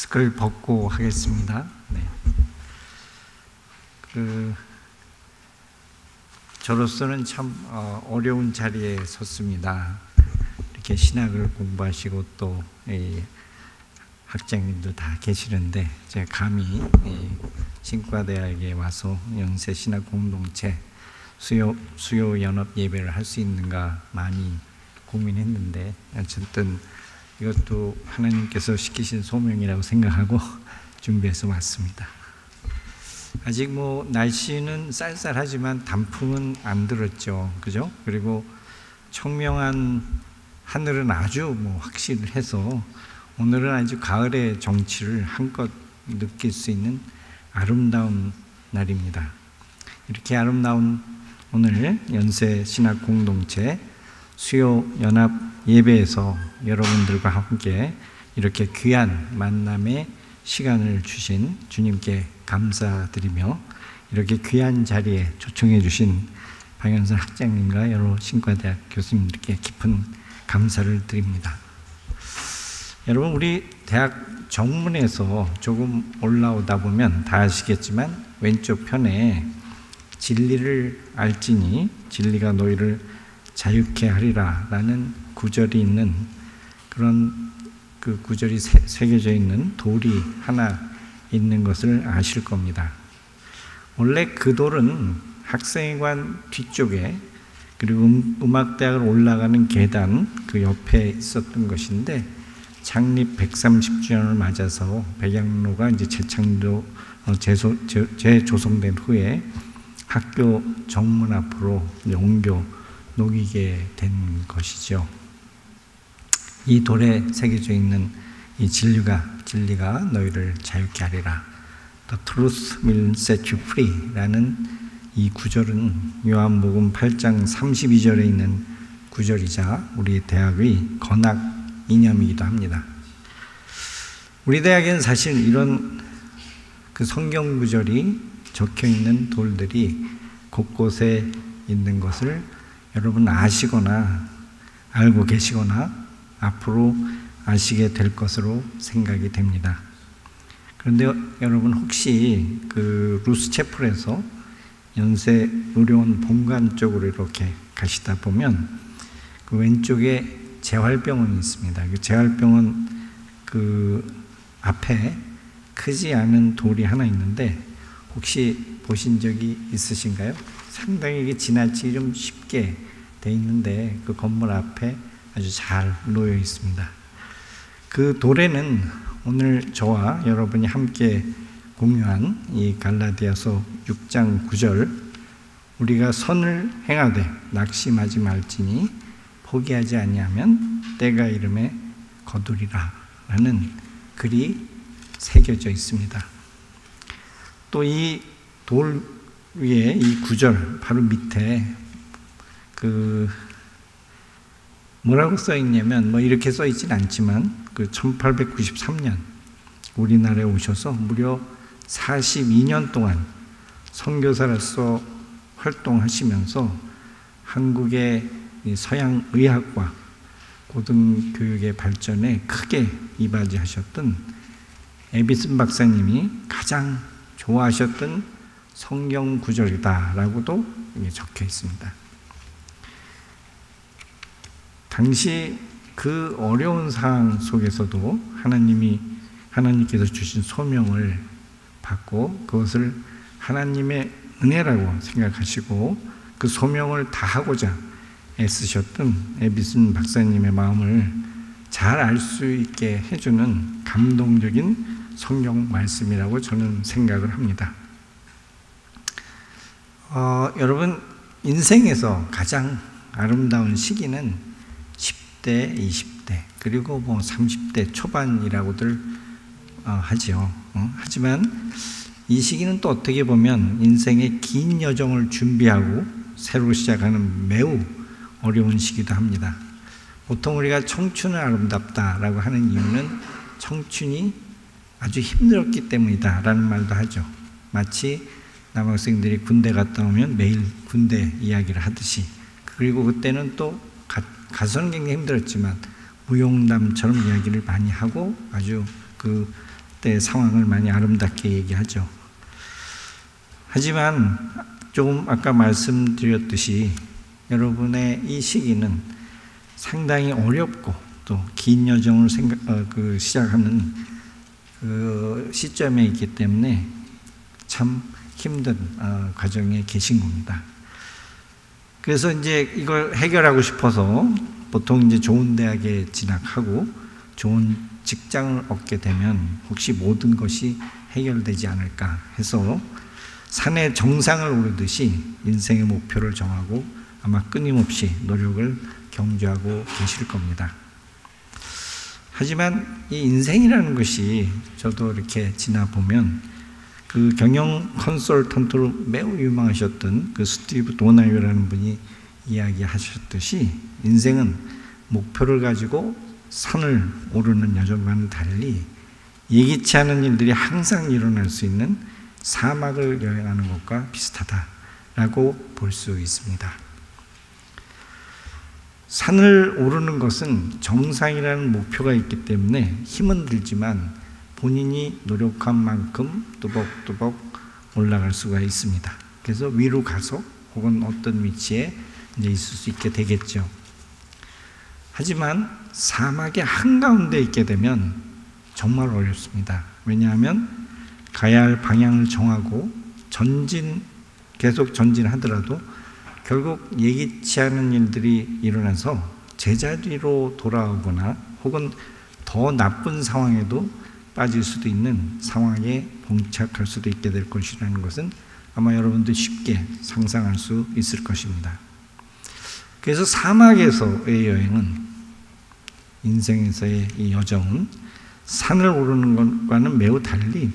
마스크를 벗고 하겠습니다. 네. 저로서는 참 어려운 자리에 섰습니다. 이렇게 신학을 공부하시고 또 학장님도 다 계시는데 제가 감히 신과대학에 와서 연세 신학 공동체 수요 연합 예배를 할 수 있는가 많이 고민했는데 어쨌든 이것도 하나님께서 시키신 소명이라고 생각하고 준비해서 왔습니다. 아직 날씨는 쌀쌀하지만 단풍은 안 들었죠, 그죠? 그리고 청명한 하늘은 아주 확실해서 오늘은 아주 가을의 정취를 한껏 느낄 수 있는 아름다운 날입니다. 이렇게 아름다운 오늘 연세 신학 공동체 수요 연합 예배에서 여러분들과 함께 이렇게 귀한 만남의 시간을 주신 주님께 감사드리며 이렇게 귀한 자리에 초청해 주신 방현선 학장님과 여러 신과대학 교수님들께 깊은 감사를 드립니다. 여러분, 우리 대학 정문에서 조금 올라오다 보면 다 아시겠지만 왼쪽 편에 진리를 알지니 진리가 너희를 자유케 하리라 라는 구절이 있는 그런 그 구절이 새겨져 있는 돌이 하나 있는 것을 아실 겁니다. 원래 그 돌은 학생회관 뒤쪽에 그리고 음악대학을 올라가는 계단 그 옆에 있었던 것인데 창립 130주년을 맞아서 백양로가 이제 재조성된 후에 학교 정문 앞으로 옮겨 놓이게 된 것이죠. 이 돌에 새겨져 있는 이 진리가 너희를 자유케 하리라. The truth will set you free 라는 이 구절은 요한복음 8장 32절에 있는 구절이자 우리 대학의 건학 이념이기도 합니다. 우리 대학에는 사실 이런 그 성경 구절이 적혀 있는 돌들이 곳곳에 있는 것을 여러분 아시거나 알고 계시거나 앞으로 아시게 될 것으로 생각이 됩니다. 그런데 여러분 혹시 그 루스채플에서 연세 의료원 본관 쪽으로 이렇게 가시다 보면 그 왼쪽에 재활병원이 있습니다. 그 재활병원 그 앞에 크지 않은 돌이 하나 있는데 혹시 보신 적이 있으신가요? 상당히 이게 지나치기 좀 쉽게 돼 있는데 그 건물 앞에 아주 잘 놓여 있습니다. 그 돌에는 오늘 저와 여러분이 함께 공유한 이 갈라디아서 6장 9절 우리가 선을 행하되 낙심하지 말지니 포기하지 아니하면 때가 이름에 거두리라 라는 글이 새겨져 있습니다. 또 이 돌 위에 이 구절 바로 밑에 그 뭐라고 써 있냐면 이렇게 써 있진 않지만 그 1893년 우리나라에 오셔서 무려 42년 동안 선교사로서 활동하시면서 한국의 서양 의학과 고등교육의 발전에 크게 이바지하셨던 에비슨 박사님이 가장 좋아하셨던 성경 구절이다라고도 적혀 있습니다. 당시 그 어려운 상황 속에서도 하나님께서 주신 소명을 받고 그것을 하나님의 은혜라고 생각하시고 그 소명을 다하고자 애쓰셨던 에비슨 박사님의 마음을 잘 알 수 있게 해주는 감동적인 성경 말씀이라고 저는 생각을 합니다. 여러분 인생에서 가장 아름다운 시기는 10대, 20대 그리고 30대 초반이라고들 하죠. 하지만 이 시기는 또 어떻게 보면 인생의 긴 여정을 준비하고 새로 시작하는 매우 어려운 시기도 합니다. 보통 우리가 청춘은 아름답다라고 하는 이유는 청춘이 아주 힘들었기 때문이다라는 말도 하죠. 마치 남학생들이 군대 갔다 오면 매일 군대 이야기를 하듯이 그리고 그때는 또 가서는 굉장히 힘들었지만 무용담처럼 이야기를 많이 하고 아주 그 10대 상황을 많이 아름답게 얘기하죠. 하지만 조금 아까 말씀드렸듯이 여러분의 이 시기는 상당히 어렵고 또 긴 여정을 시작하는 그 시점에 있기 때문에 참 힘든 과정에 계신 겁니다. 그래서 이제 이걸 해결하고 싶어서 보통 이제 좋은 대학에 진학하고 좋은 직장을 얻게 되면 혹시 모든 것이 해결되지 않을까 해서 산의 정상을 오르듯이 인생의 목표를 정하고 아마 끊임없이 노력을 경주하고 계실 겁니다. 하지만 이 인생이라는 것이 저도 이렇게 지나보면 그 경영 컨설턴트로 매우 유명하셨던 그 스티브 도나유라는 분이 이야기하셨듯이 인생은 목표를 가지고 산을 오르는 여정과는 달리 예기치 않은 일들이 항상 일어날 수 있는 사막을 여행하는 것과 비슷하다라고 볼 수 있습니다. 산을 오르는 것은 정상이라는 목표가 있기 때문에 힘은 들지만 본인이 노력한 만큼 뚜벅뚜벅 올라갈 수가 있습니다. 그래서 위로 가서 혹은 어떤 위치에 이제 있을 수 있게 되겠죠. 하지만 사막의 한가운데 있게 되면 정말 어렵습니다. 왜냐하면 가야 할 방향을 정하고 계속 전진하더라도 결국 예기치 않은 일들이 일어나서 제자리로 돌아오거나 혹은 더 나쁜 상황에도 빠질 수도 있는 상황에 봉착할 수도 있게 될 것이라는 것은 아마 여러분도 쉽게 상상할 수 있을 것입니다. 그래서 사막에서의 여행은, 인생에서의 이 여정은 산을 오르는 것과는 매우 달리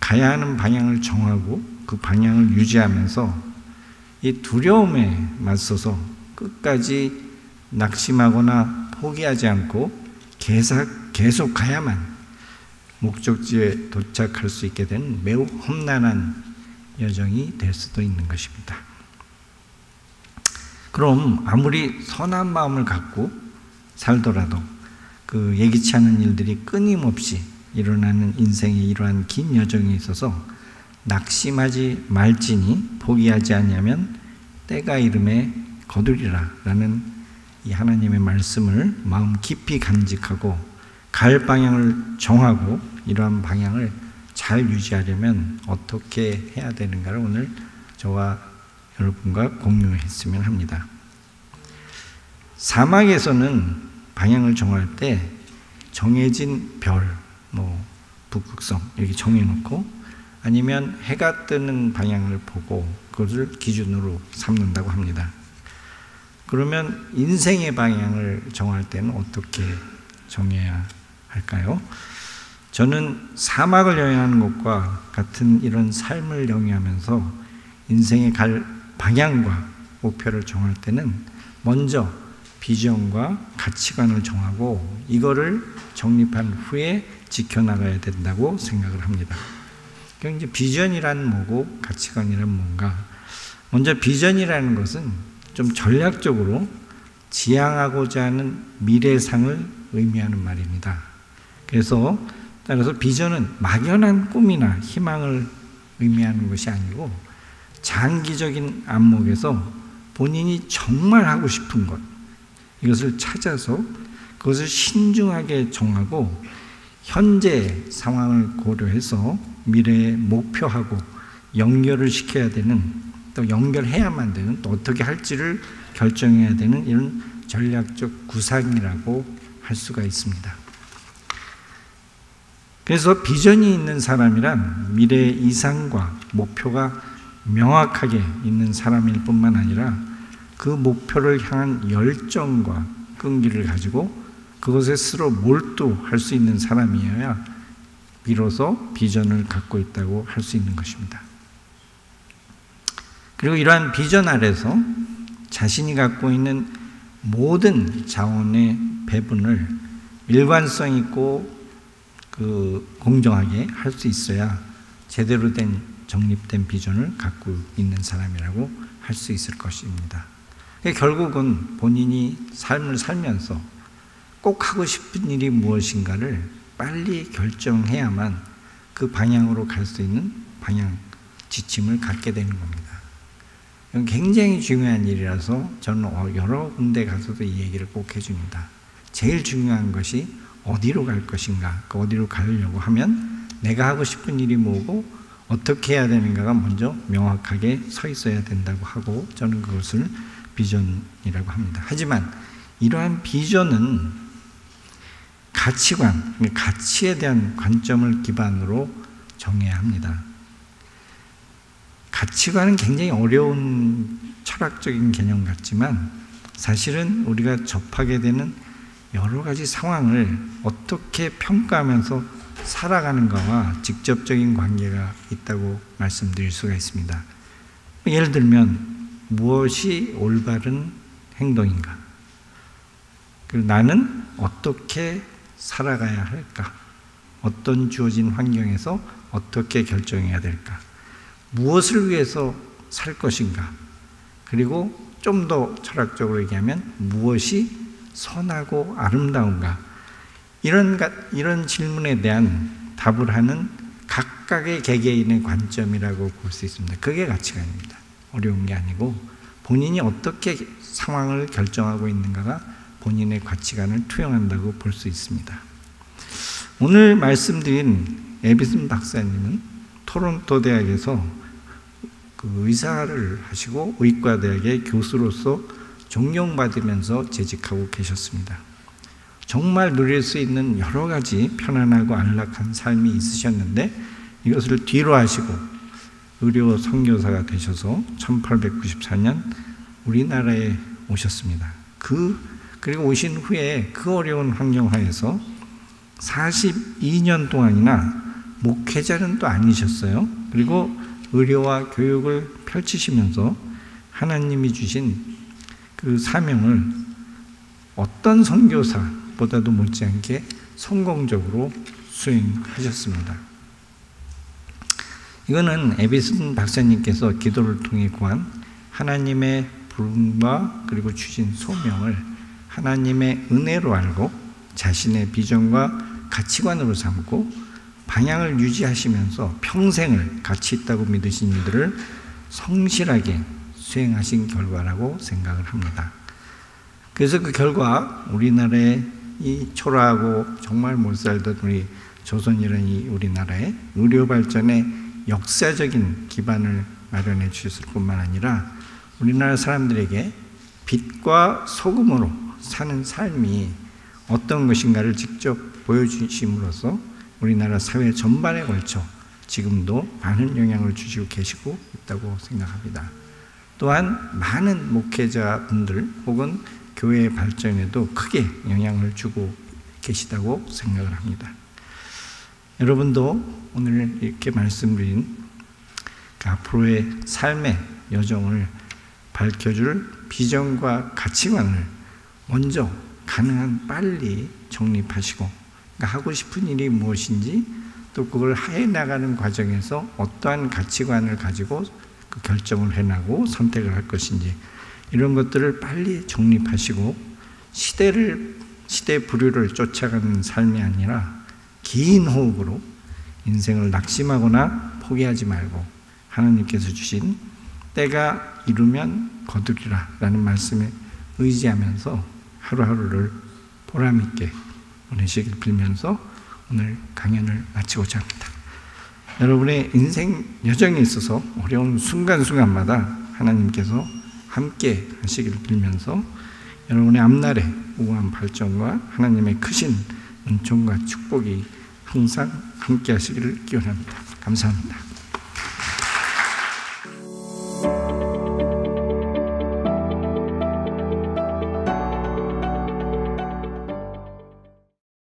가야 하는 방향을 정하고 그 방향을 유지하면서 이 두려움에 맞서서 끝까지 낙심하거나 포기하지 않고 계속 가야만 목적지에 도착할 수 있게 되는 매우 험난한 여정이 될 수도 있는 것입니다. 그럼 아무리 선한 마음을 갖고 살더라도 그 예기치 않은 일들이 끊임없이 일어나는 인생의 이러한 긴 여정에 있어서 낙심하지 말지니 포기하지 않으면 때가 이름에 거두리라 라는 이 하나님의 말씀을 마음 깊이 간직하고 갈 방향을 정하고 이러한 방향을 잘 유지하려면 어떻게 해야 되는가를 오늘 저와 여러분과 공유했으면 합니다. 사막에서는 방향을 정할 때 정해진 별, 북극성 이렇게 정해놓고 아니면 해가 뜨는 방향을 보고 그것을 기준으로 삼는다고 합니다. 그러면 인생의 방향을 정할 때는 어떻게 정해야 할까요? 저는 사막을 여행하는 것과 같은 이런 삶을 영위하면서 인생의 갈 방향과 목표를 정할 때는 먼저 비전과 가치관을 정하고 이거를 정립한 후에 지켜나가야 된다고 생각을 합니다. 이제 비전이란 뭐고 가치관이란 뭔가? 먼저 비전이라는 것은 좀 전략적으로 지향하고자 하는 미래상을 의미하는 말입니다. 따라서 비전은 막연한 꿈이나 희망을 의미하는 것이 아니고 장기적인 안목에서 본인이 정말 하고 싶은 것, 이것을 찾아서 그것을 신중하게 정하고 현재 상황을 고려해서 미래의 목표하고 연결을 시켜야 되는, 또 연결해야만 되는, 또 어떻게 할지를 결정해야 되는 이런 전략적 구상이라고 할 수가 있습니다. 그래서 비전이 있는 사람이란 미래의 이상과 목표가 명확하게 있는 사람일 뿐만 아니라 그 목표를 향한 열정과 끈기를 가지고 그것에 스스로 몰두할 수 있는 사람이어야 비로소 비전을 갖고 있다고 할 수 있는 것입니다. 그리고 이러한 비전 아래서 자신이 갖고 있는 모든 자원의 배분을 일관성 있고 공정하게 할 수 있어야 제대로 된 정립된 비전을 갖고 있는 사람이라고 할 수 있을 것입니다. 결국은 본인이 삶을 살면서 꼭 하고 싶은 일이 무엇인가를 빨리 결정해야만 그 방향으로 갈 수 있는 방향 지침을 갖게 되는 겁니다. 이건 굉장히 중요한 일이라서 저는 여러 군데 가서도 이 얘기를 꼭 해줍니다. 제일 중요한 것이 어디로 갈 것인가, 그 어디로 가려고 하면 내가 하고 싶은 일이 뭐고 어떻게 해야 되는가가 먼저 명확하게 서 있어야 된다고 하고, 저는 그것을 비전이라고 합니다. 하지만 이러한 비전은 가치관, 가치에 대한 관점을 기반으로 정해야 합니다. 가치관은 굉장히 어려운 철학적인 개념 같지만 사실은 우리가 접하게 되는 여러 가지 상황을 어떻게 평가하면서 살아가는가와 직접적인 관계가 있다고 말씀드릴 수가 있습니다. 예를 들면 무엇이 올바른 행동인가? 그리고 나는 어떻게 살아가야 할까? 어떤 주어진 환경에서 어떻게 결정해야 될까? 무엇을 위해서 살 것인가? 그리고 좀 더 철학적으로 얘기하면 무엇이 선하고 아름다운가? 이런 질문에 대한 답을 하는 각각의 개개인의 관점이라고 볼 수 있습니다. 그게 가치관입니다. 어려운 게 아니고 본인이 어떻게 상황을 결정하고 있는가가 본인의 가치관을 투영한다고 볼 수 있습니다. 오늘 말씀드린 에비슨 박사님은 토론토 대학에서 의사를 하시고 의과대학의 교수로서 존경받으면서 재직하고 계셨습니다. 정말 누릴 수 있는 여러 가지 편안하고 안락한 삶이 있으셨는데 이것을 뒤로 하시고 의료 선교사가 되셔서 1894년 우리나라에 오셨습니다. 그리고 오신 후에 그 어려운 환경 하에서 42년 동안이나 목회자는 또 아니셨어요. 그리고 의료와 교육을 펼치시면서 하나님이 주신 그 사명을 어떤 선교사보다도 못지않게 성공적으로 수행하셨습니다. 이거는 에비슨 박사님께서 기도를 통해 구한 하나님의 부름과 그리고 주신 소명을 하나님의 은혜로 알고 자신의 비전과 가치관으로 삼고 방향을 유지하시면서 평생을 가치 있다고 믿으신 이들을 성실하게 수행하신 결과라고 생각을 합니다. 그래서 그 결과 우리나라의 이 초라하고 정말 못 살던 우리 조선이라는 이 우리나라의 의료 발전에 역사적인 기반을 마련해 주셨을 뿐만 아니라 우리나라 사람들에게 빛과 소금으로 사는 삶이 어떤 것인가를 직접 보여주심으로써 우리나라 사회 전반에 걸쳐 지금도 많은 영향을 주시고 계시고 있다고 생각합니다. 또한 많은 목회자분들 혹은 교회의 발전에도 크게 영향을 주고 계시다고 생각을 합니다. 여러분도 오늘 이렇게 말씀드린 앞으로의 삶의 여정을 밝혀줄 비전과 가치관을 먼저 가능한 빨리 정립하시고 하고 싶은 일이 무엇인지 또 그걸 해나가는 과정에서 어떠한 가치관을 가지고 그 결정을 해나고 선택을 할 것인지 이런 것들을 빨리 정립하시고 시대 부류를 쫓아가는 삶이 아니라 긴 호흡으로 인생을 낙심하거나 포기하지 말고 하나님께서 주신 때가 이르면 거두리라 라는 말씀에 의지하면서 하루하루를 보람있게 보내시길 빌면서 오늘 강연을 마치고자 합니다. 여러분의 인생 여정에 있어서 어려운 순간순간마다 하나님께서 함께 하시기를 빌면서 여러분의 앞날의 우아한 발전과 하나님의 크신 은총과 축복이 항상 함께 하시기를 기원합니다. 감사합니다.